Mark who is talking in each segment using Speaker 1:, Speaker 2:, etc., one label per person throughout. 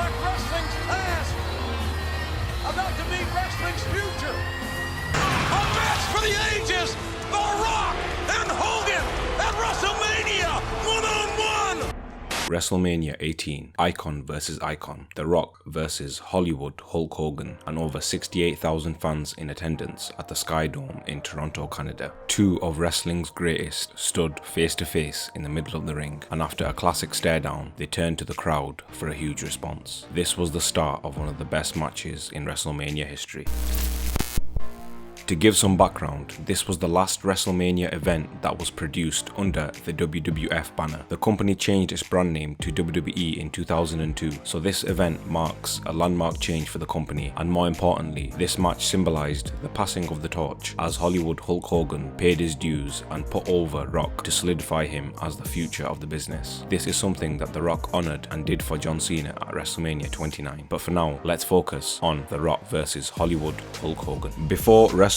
Speaker 1: mark wrestling's past, about to meet wrestling's future. A match for the ages, The Rock and Hogan at Wrestlemania 1-on-1.
Speaker 2: Wrestlemania 18, Icon vs Icon, The Rock vs Hollywood Hulk Hogan, and over 68,000 fans in attendance at the Sky Dome in Toronto, Canada. Two of wrestling's greatest stood face to face in the middle of the ring, and after a classic stare down, they turned to the crowd for a huge response. This was the start of one of the best matches in WrestleMania history. To give some background, this was the last WrestleMania event that was produced under the WWF banner. The company changed its brand name to WWE in 2002, so this event marks a landmark change for the company, and more importantly, this match symbolized the passing of the torch as Hollywood Hulk Hogan paid his dues and put over Rock to solidify him as the future of the business. This is something that The Rock honored and did for John Cena at WrestleMania 29. But for now, let's focus on The Rock versus Hollywood Hulk Hogan. Before WrestleMania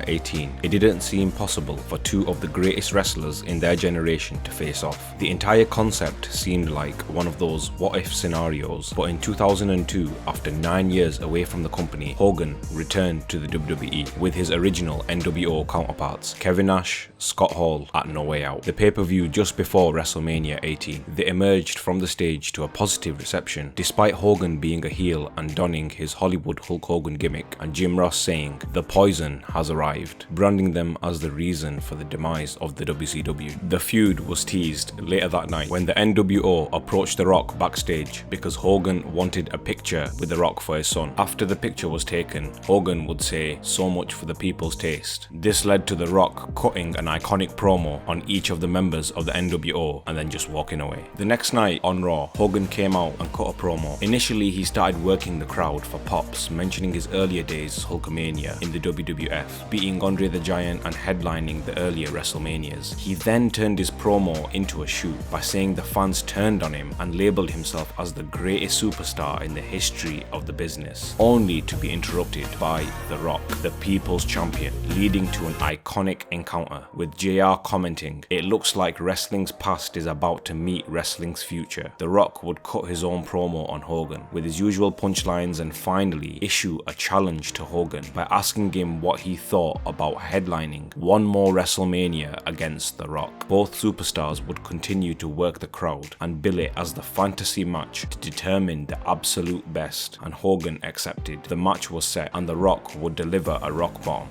Speaker 2: 18, it didn't seem possible for two of the greatest wrestlers in their generation to face off. The entire concept seemed like one of those what-if scenarios, but in 2002, after 9 years away from the company, Hogan returned to the WWE with his original NWO counterparts, Kevin Nash, Scott Hall at No Way Out. The pay-per-view just before WrestleMania 18, they emerged from the stage to a positive reception, despite Hogan being a heel and donning his Hollywood Hulk Hogan gimmick, and Jim Ross saying, "The poison has arrived," branding them as the reason for the demise of the WCW. The feud was teased later that night when the NWO approached The Rock backstage because Hogan wanted a picture with The Rock for his son. After the picture was taken, Hogan would say, "So much for the people's taste." This led to The Rock cutting an iconic promo on each of the members of the NWO and then just walking away. The next night on Raw, Hogan came out and cut a promo. Initially, he started working the crowd for pops, mentioning his earlier days as Hulkamania in the WWF, beating Andre the Giant and headlining the earlier WrestleManias. He then turned his promo into a shoot by saying the fans turned on him and labelled himself as the greatest superstar in the history of the business, only to be interrupted by The Rock, the People's Champion, leading to an iconic encounter, with JR commenting, "It looks like wrestling's past is about to meet wrestling's future." The Rock would cut his own promo on Hogan with his usual punchlines and finally issue a challenge to Hogan by asking him what he thought about headlining one more WrestleMania against The Rock. Both superstars would continue to work the crowd and bill it as the fantasy match to determine the absolute best, and Hogan accepted. The match was set and The Rock would deliver a rock bomb.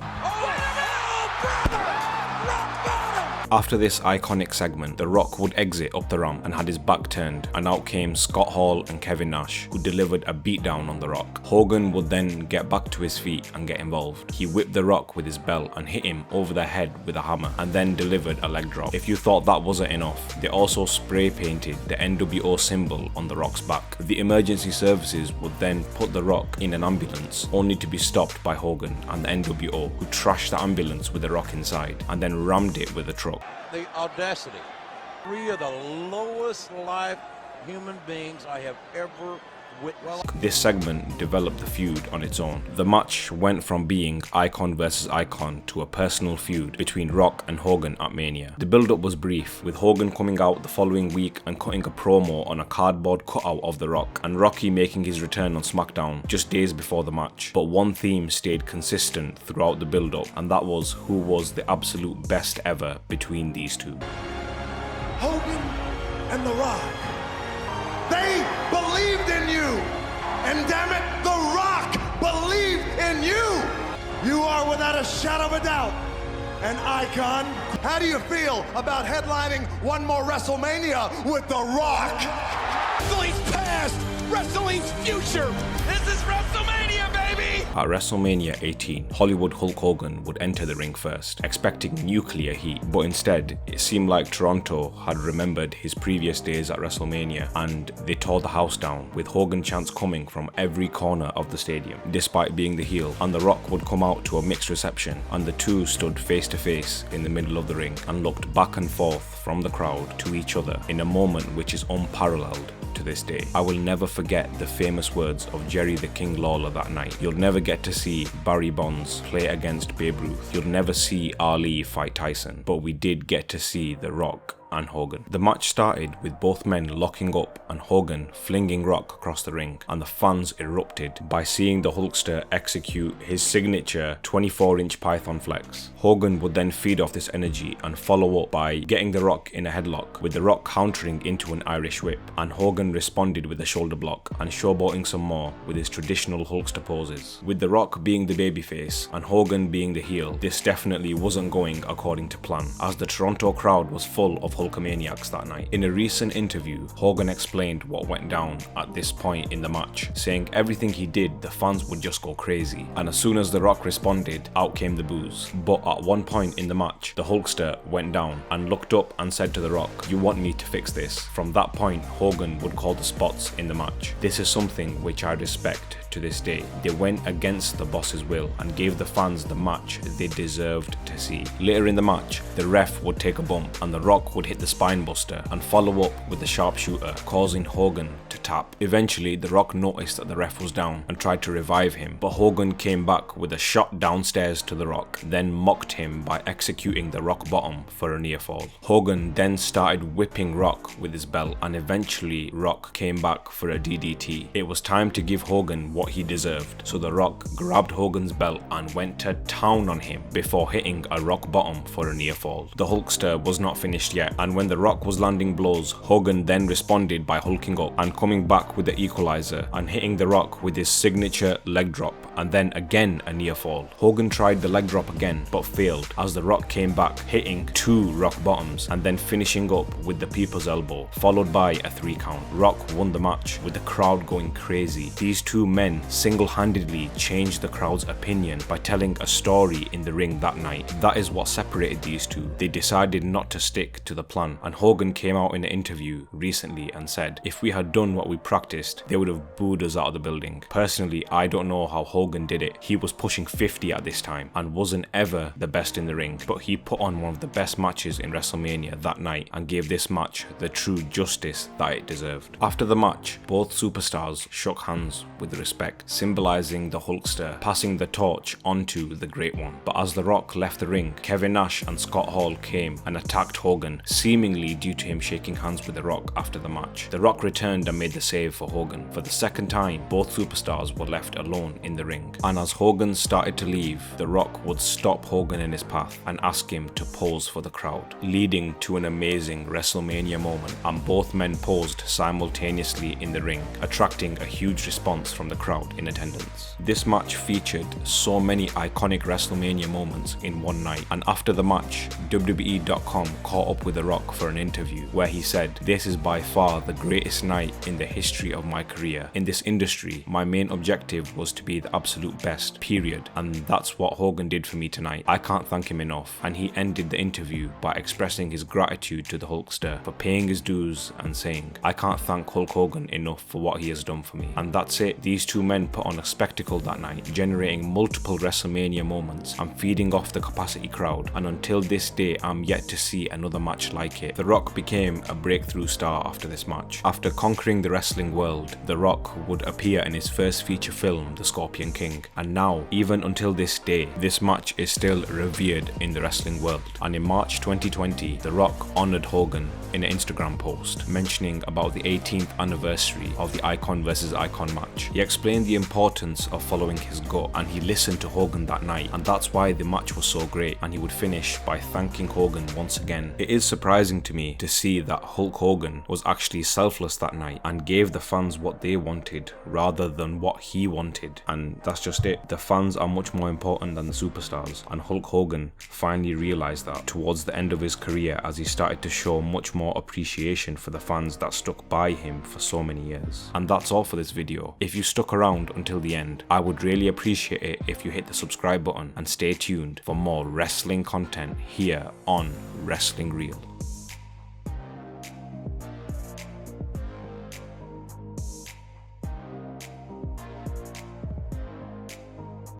Speaker 2: After this iconic segment, The Rock would exit up the ramp and had his back turned, and out came Scott Hall and Kevin Nash, who delivered a beatdown on The Rock. Hogan would then get back to his feet and get involved. He whipped The Rock with his belt and hit him over the head with a hammer, and then delivered a leg drop. If you thought that wasn't enough, they also spray painted the NWO symbol on The Rock's back. The emergency services would then put The Rock in an ambulance, only to be stopped by Hogan and the NWO, who trashed the ambulance with The Rock inside and then rammed it with a truck.
Speaker 1: The audacity. Three of the lowest life human beings I have ever witnessed.
Speaker 2: This segment developed the feud on its own. The match went from being Icon versus Icon to a personal feud between Rock and Hogan at Mania. The build-up was brief, with Hogan coming out the following week and cutting a promo on a cardboard cutout of The Rock, and Rocky making his return on SmackDown just days before the match. But one theme stayed consistent throughout the build-up, and that was who was the absolute best ever between these two.
Speaker 3: Hogan and The Rock. They believed in you. And damn it, The Rock believed in you. You are without a shadow of a doubt an icon. How do you feel about headlining one more WrestleMania with The Rock?
Speaker 1: Wrestling's past, wrestling's future. This is WrestleMania, baby!
Speaker 2: At WrestleMania 18, Hollywood Hulk Hogan would enter the ring first, expecting nuclear heat, but instead, it seemed like Toronto had remembered his previous days at WrestleMania, and they tore the house down, with Hogan chants coming from every corner of the stadium. Despite being the heel, and The Rock would come out to a mixed reception, and the two stood face to face in the middle of the ring and looked back and forth from the crowd to each other in a moment which is unparalleled to this day. I will never forget the famous words of Jerry the King Lawler that night. "You'll never get to see Barry Bonds play against Babe Ruth. You'll never see Ali fight Tyson. But we did get to see The Rock and Hogan. The match started with both men locking up and Hogan flinging Rock across the ring, and the fans erupted by seeing the Hulkster execute his signature 24-inch Python flex. Hogan would then feed off this energy and follow up by getting The Rock in a headlock, with The Rock countering into an Irish whip, and Hogan responded with a shoulder block and showboating some more with his traditional Hulkster poses. With The Rock being the babyface and Hogan being the heel, this definitely wasn't going according to plan, as the Toronto crowd was full of Hulkamaniacs that night. In a recent interview, Hogan explained what went down at this point in the match, saying everything he did, the fans would just go crazy, and as soon as The Rock responded, out came the boos. But at one point in the match, the Hulkster went down and looked up and said to The Rock, "You want me to fix this?" From that point, Hogan would call the spots in the match. This is something which I respect to this day. They went against the boss's will and gave the fans the match they deserved to see. Later in the match, the ref would take a bump and The Rock would hit the spine buster and follow up with the sharpshooter, causing Hogan to tap. Eventually, The Rock noticed that the ref was down and tried to revive him, but Hogan came back with a shot downstairs to The Rock, then mocked him by executing the Rock bottom for a near fall. Hogan then started whipping Rock with his belt, and eventually Rock came back for a DDT. It was time to give Hogan what he deserved, so The Rock grabbed Hogan's belt and went to town on him before hitting a Rock bottom for a near fall. The Hulkster was not finished yet, and when The Rock was landing blows, Hogan then responded by hulking up and coming back with the equalizer and hitting The Rock with his signature leg drop, and then again a near fall. Hogan tried the leg drop again but failed, as The Rock came back hitting 2 Rock bottoms and then finishing up with the People's Elbow, followed by a 3 count. Rock won the match with the crowd going crazy. These two men single-handedly changed the crowd's opinion by telling a story in the ring that night. That is what separated these two. They decided not to stick to the plan, and Hogan came out in an interview recently and said, "If we had done what we practiced, they would have booed us out of the building." Personally, I don't know how Hogan did it. He was pushing 50 at this time and wasn't ever the best in the ring, but he put on one of the best matches in WrestleMania that night and gave this match the true justice that it deserved. After the match, both superstars shook hands with respect, symbolizing the Hulkster passing the torch onto the Great One. But as The Rock left the ring, Kevin Nash and Scott Hall came and attacked Hogan, seemingly due to him shaking hands with The Rock after the match. The Rock returned and made the save for Hogan. For the second time, both superstars were left alone in the ring, and as Hogan started to leave, The Rock would stop Hogan in his path and ask him to pose for the crowd, leading to an amazing WrestleMania moment, and both men posed simultaneously in the ring, attracting a huge response from the crowd in attendance. This match featured so many iconic WrestleMania moments in one night, and after the match, WWE.com caught up with The Rock for an interview where he said, "This is by far the greatest night in the history of my career. In this industry, my main objective was to be the absolute best, period, and that's what Hogan did for me tonight. I can't thank him enough." And he ended the interview by expressing his gratitude to the Hulkster for paying his dues and saying, "I can't thank Hulk Hogan enough for what he has done for me." And that's it. These two men put on a spectacle that night, generating multiple WrestleMania moments and feeding off the capacity crowd, and until this day I'm yet to see another match like it. The Rock became a breakthrough star after this match. After conquering the wrestling world, The Rock would appear in his first feature film, The Scorpion King, and now, even until this day, this match is still revered in the wrestling world. And in March 2020, The Rock honored Hogan in an Instagram post mentioning about the 18th anniversary of the Icon vs Icon match. He explained the importance of following his gut, and he listened to Hogan that night, and that's why the match was so great, and he would finish by thanking Hogan once again. It is surprising to me to see that Hulk Hogan was actually selfless that night and gave the fans what they wanted rather than what he wanted, and that's just it. The fans are much more important than the superstars, and Hulk Hogan finally realized that towards the end of his career, as he started to show much more appreciation for the fans that stuck by him for so many years. And that's all for this video. If you stuck around until the end, I would really appreciate it if you hit the subscribe button and stay tuned for more wrestling content here on Wrestling Real.